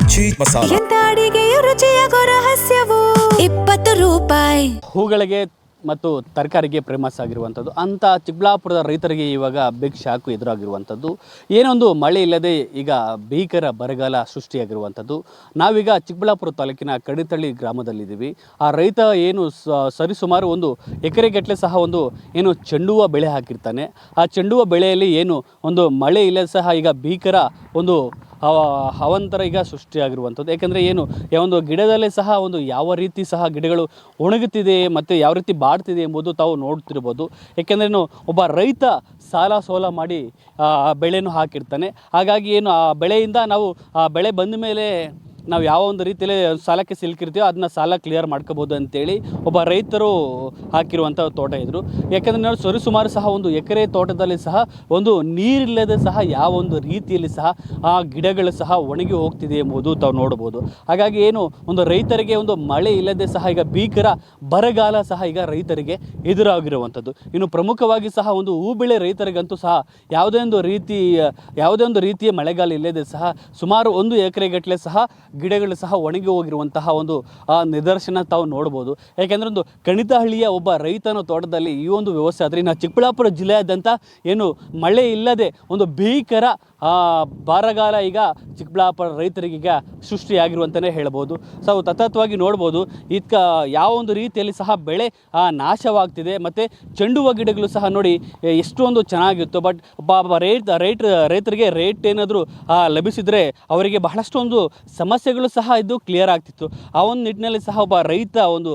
ಮಜ್ಜಿ ಮಸಾಲ. ಎಂತ ಅಡಿಗೆಯ ರುಚಿಯಾಗೋ ರಹಸ್ಯವು 20 ರೂಪಾಯಿ. ಹೂಗಳಿಗೆ ಮತ್ತು ತರಕಾರಿಗೆ ಫೇಮಸ್ ಆಗಿರುವಂಥದ್ದು ಅಂಥ ಚಿಕ್ಕಬಳ್ಳಾಪುರದ ರೈತರಿಗೆ ಇವಾಗ ಬಿಗ್ ಶಾಕು ಎದುರಾಗಿರುವಂಥದ್ದು. ಏನೊಂದು ಮಳೆ ಇಲ್ಲದೆ ಈಗ ಭೀಕರ ಬರಗಾಲ ಸೃಷ್ಟಿಯಾಗಿರುವಂಥದ್ದು. ನಾವೀಗ ಚಿಕ್ಕಬಳ್ಳಾಪುರ ತಾಲೂಕಿನ ಕಡಿತಳ್ಳಿ ಗ್ರಾಮದಲ್ಲಿದ್ದೀವಿ. ಆ ರೈತ ಏನು ಸರಿಸುಮಾರು ಒಂದು ಎಕರೆಗಟ್ಟಲೆ ಸಹ ಒಂದು ಏನು ಚೆಂಡು ಹೂವು ಬೆಳೆ ಹಾಕಿರ್ತಾನೆ. ಆ ಚೆಂಡು ಹೂವು ಬೆಳೆಯಲ್ಲಿ ಏನು ಒಂದು ಮಳೆ ಇಲ್ಲದೆ ಸಹ ಈಗ ಭೀಕರ ಒಂದು ಅವಂತರ ಈಗ ಸೃಷ್ಟಿಯಾಗಿರುವಂಥದ್ದು. ಯಾಕೆಂದರೆ ಏನು ಒಂದು ಗಿಡದಲ್ಲೇ ಸಹ ಒಂದು ಯಾವ ರೀತಿ ಸಹ ಗಿಡಗಳು ಒಣಗುತ್ತಿದೆ ಮತ್ತು ಯಾವ ರೀತಿ ಬಾಡ್ತಿದೆ ಎಂಬುದು ತಾವು ನೋಡ್ತಿರ್ಬೋದು. ಏಕೆಂದರೆ ಒಬ್ಬ ರೈತ ಸಾಲ ಸೋಲ ಮಾಡಿ ಬೆಳೆಯನ್ನು ಹಾಕಿರ್ತಾನೆ. ಹಾಗಾಗಿ ಏನು ಆ ಬೆಳೆಯಿಂದ ನಾವು ಆ ಬೆಳೆ ಬಂದ ಮೇಲೆ ನಾವು ಯಾವ ಒಂದು ರೀತಿಯಲ್ಲಿ ಸಾಲಕ್ಕೆ ಸಿಲುಕಿರ್ತೀವೋ ಅದನ್ನ ಸಾಲ ಕ್ಲಿಯರ್ ಮಾಡ್ಕೋಬೋದು ಅಂತೇಳಿ ಒಬ್ಬ ರೈತರು ಹಾಕಿರುವಂಥ ತೋಟ ಇದ್ದರು. ಯಾಕೆಂದರೆ ನಾವು ಸರಿಸುಮಾರು ಸಹ ಒಂದು ಎಕರೆ ತೋಟದಲ್ಲಿ ಸಹ ಒಂದು ನೀರಿಲ್ಲದೆ ಸಹ ಯಾವ ಒಂದು ರೀತಿಯಲ್ಲಿ ಸಹ ಆ ಗಿಡಗಳು ಸಹ ಒಣಗಿ ಹೋಗ್ತಿದೆ ಎಂಬುದು ತಾವು ನೋಡ್ಬೋದು. ಹಾಗಾಗಿ ಏನು ಒಂದು ರೈತರಿಗೆ ಒಂದು ಮಳೆ ಇಲ್ಲದೆ ಸಹ ಈಗ ಭೀಕರ ಬರಗಾಲ ಸಹ ಈಗ ರೈತರಿಗೆ ಎದುರಾಗಿರುವಂಥದ್ದು. ಇನ್ನು ಪ್ರಮುಖವಾಗಿ ಸಹ ಒಂದು ಹೂ ಬೆಳೆ ರೈತರಿಗಂತೂ ಸಹ ಯಾವುದೇ ಒಂದು ರೀತಿಯ ಮಳೆಗಾಲ ಇಲ್ಲದೆ ಸಹ ಸುಮಾರು 1 ಎಕರೆಗಟ್ಟಲೆ ಸಹ ಗಿಡಗಳು ಸಹ ಒಣಗಿ ಹೋಗಿರುವಂತಹ ಒಂದು ನಿದರ್ಶನ ತಾವು ನೋಡ್ಬೋದು. ಯಾಕೆಂದರೆ ಒಂದು ಕಣಿತಹಳ್ಳಿಯ ಒಬ್ಬ ರೈತನ ತೋಟದಲ್ಲಿ ಈ ಒಂದು ವ್ಯವಸ್ಥೆ ಆದರೆ ಇನ್ನು ಚಿಕ್ಕಬಳ್ಳಾಪುರ ಜಿಲ್ಲೆಯಾದ್ಯಂತ ಏನು ಮಳೆ ಇಲ್ಲದೆ ಒಂದು ಭೀಕರ ಬರಗಾಲ ಈಗ ಚಿಕ್ಕಬಳ್ಳಾಪುರ ರೈತರಿಗೀಗ ಸೃಷ್ಟಿಯಾಗಿರುವಂತಲೇ ಹೇಳ್ಬೋದು. ಸೊ ತಥಾತ್ವಾಗಿ ನೋಡ್ಬೋದು ಯಾವ ಒಂದು ರೀತಿಯಲ್ಲಿ ಸಹ ಬೆಳೆ ನಾಶವಾಗ್ತಿದೆ. ಮತ್ತು ಚೆಂಡು ಹೂವು ಗಿಡಗಳು ಸಹ ನೋಡಿ ಎಷ್ಟೊಂದು ಚೆನ್ನಾಗಿತ್ತು. ಬಟ್ ರೈತರಿಗೆ ರೇಟ್ ಏನಾದರೂ ಲಭಿಸಿದರೆ ಅವರಿಗೆ ಬಹಳಷ್ಟೊಂದು ಸಮಸ್ಯೆಗಳು ಸಹ ಇದು ಕ್ಲಿಯರ್ ಆಗ್ತಿತ್ತು. ಆ ಒಂದು ನಿಟ್ಟಿನಲ್ಲಿ ಸಹ ಒಬ್ಬ ರೈತ ಒಂದು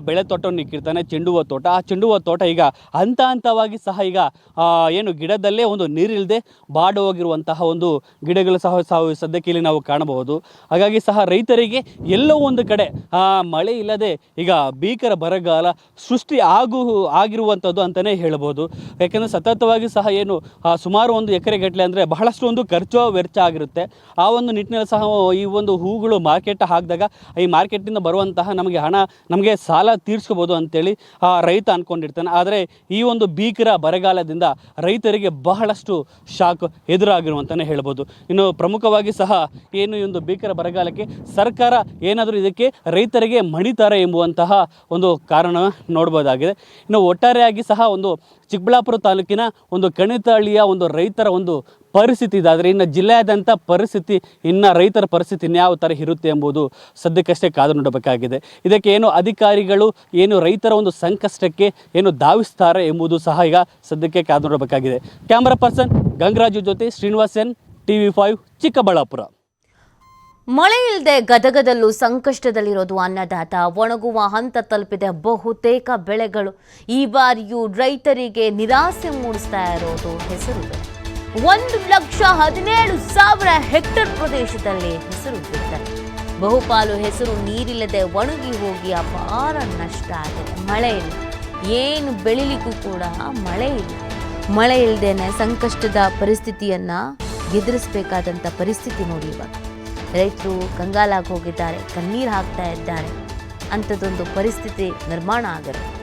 ಬೆಳೆ ತೋಟವನ್ನು ಇಕ್ಕಿರ್ತಾನೆ, ಚೆಂಡು ಹೂವು ತೋಟ. ಆ ಚೆಂಡು ಹೂವು ತೋಟ ಈಗ ಹಂತವಾಗಿ ಸಹ ಈಗ ಏನು ಗಿಡದಲ್ಲೇ ಒಂದು ನೀರಿಲ್ಲದೆ ಬಾಡು ಹೋಗಿರುವಂತಹ ಒಂದು ಗಿಡಗಳು ಸಹ ಸದ್ಯಕ್ಕೆ ಇಲ್ಲಿ ನಾವು ಕಾಣಬಹುದು. ಹಾಗಾಗಿ ಸಹ ರೈತರಿಗೆ ಎಲ್ಲೋ ಒಂದು ಕಡೆ ಮಳೆ ಇಲ್ಲದೆ ಈಗ ಭೀಕರ ಬರಗಾಲ ಸೃಷ್ಟಿ ಆಗಿರುವಂಥದ್ದು ಅಂತಲೇ ಹೇಳ್ಬೋದು. ಯಾಕೆಂದರೆ ಸತತವಾಗಿ ಸಹ ಏನು ಸುಮಾರು 1 ಎಕರೆಗಟ್ಟಲೆ ಅಂದರೆ ಬಹಳಷ್ಟು ಒಂದು ಖರ್ಚು ವೆಚ್ಚ ಆಗಿರುತ್ತೆ. ಆ ಒಂದು ನಿಟ್ಟಿನಲ್ಲಿ ಸಹ ಈ ಒಂದು ಹೂಗಳು ಮಾರ್ಕೆಟ್ ಹಾಕಿದಾಗ ಈ ಮಾರ್ಕೆಟಿಂದ ಬರುವಂತಹ ನಮಗೆ ಸಾಲ ತೀರಿಸ್ಕೋಬೋದು ಅಂತೇಳಿ ರೈತ ಅಂದ್ಕೊಂಡಿರ್ತಾನೆ. ಆದರೆ ಈ ಒಂದು ಭೀಕರ ಬರಗಾಲದಿಂದ ರೈತರಿಗೆ ಬಹಳಷ್ಟು ಶಾಕ್ ಎದುರಾಗಿರುವಂತಲೇ ಹೇಳ್ಬೋದು. ಇನ್ನು ಪ್ರಮುಖವಾಗಿ ಸಹ ಏನು ಈ ಒಂದು ಭೀಕರ ಬರಗಾಲಕ್ಕೆ ಸರ್ಕಾರ ಏನಾದರೂ ಇದಕ್ಕೆ ರೈತರಿಗೆ ಮಣಿತಾರೆ ಎಂಬುವಂತಹ ಒಂದು ಕಾರಣ ನೋಡ್ಬೋದಾಗಿದೆ. ಇನ್ನು ಒಟ್ಟಾರೆಯಾಗಿ ಸಹ ಒಂದು ಚಿಕ್ಕಬಳ್ಳಾಪುರ ತಾಲೂಕಿನ ಒಂದು ಕಣಿತಹಳ್ಳಿಯ ಒಂದು ರೈತರ ಒಂದು ಪರಿಸ್ಥಿತಿ ಇದಾದರೆ ಇನ್ನು ಜಿಲ್ಲೆಯಾದ್ಯಂತ ಪರಿಸ್ಥಿತಿ ಇನ್ನು ರೈತರ ಪರಿಸ್ಥಿತಿ ಇನ್ಯಾವ ಥರ ಇರುತ್ತೆ ಎಂಬುದು ಸದ್ಯಕ್ಕಷ್ಟೇ ಕಾದು ನೋಡಬೇಕಾಗಿದೆ. ಇದಕ್ಕೆ ಏನು ಅಧಿಕಾರಿಗಳು ಏನು ರೈತರ ಒಂದು ಸಂಕಷ್ಟಕ್ಕೆ ಏನು ಧಾವಿಸ್ತಾರೆ ಎಂಬುದು ಸಹ ಈಗ ಸದ್ಯಕ್ಕೆ ಕಾದು ನೋಡಬೇಕಾಗಿದೆ. ಕ್ಯಾಮರಾ ಪರ್ಸನ್ ಗಂಗರಾಜು ಜೊತೆ ಶ್ರೀನಿವಾಸ್ ಎನ್, TV5 ಚಿಕ್ಕಬಳ್ಳಾಪುರ. ಮಳೆ ಇಲ್ಲದೆ ಗದಗದಲ್ಲೂ ಸಂಕಷ್ಟದಲ್ಲಿರೋದು ಅನ್ನದಾತ. ಒಣಗುವ ಹಂತ ತಲುಪಿದೆ ಬಹುತೇಕ ಬೆಳೆಗಳು. ಈ ಬಾರಿಯೂ ರೈತರಿಗೆ ನಿರಾಸೆ ಮೂಡಿಸ್ತಾ ಇರೋದು ಹೆಸರು ಬೆಳೆ. 1,17,000 ಹೆಕ್ಟೇರ್ ಪ್ರದೇಶದಲ್ಲಿ ಹೆಸರು ಬಿಡ್ತಾರೆ. ಬಹುಪಾಲು ಹೆಸರು ನೀರಿಲ್ಲದೆ ಒಣಗಿ ಹೋಗಿ ಅಪಾರ ನಷ್ಟ ಆಗಿದೆ. ಮಳೆ ಇಲ್ಲ, ಏನು ಬೆಳಿಲಿಕ್ಕೂ ಕೂಡ ಮಳೆ ಇಲ್ಲ. ಮಳೆ ಇಲ್ಲದೇನೆ ಸಂಕಷ್ಟದ ಪರಿಸ್ಥಿತಿಯನ್ನು ಎದುರಿಸಬೇಕಾದಂಥ ಪರಿಸ್ಥಿತಿ ನೋಡಿ. ಇವಾಗ ರೈತರು ಕಂಗಾಲಾಗಿ ಹೋಗಿದ್ದಾರೆ, ಕಣ್ಣೀರು ಹಾಕ್ತಾ ಇದ್ದಾರೆ. ಅಂಥದ್ದೊಂದು ಪರಿಸ್ಥಿತಿ ನಿರ್ಮಾಣ ಆಗಿರುತ್ತೆ.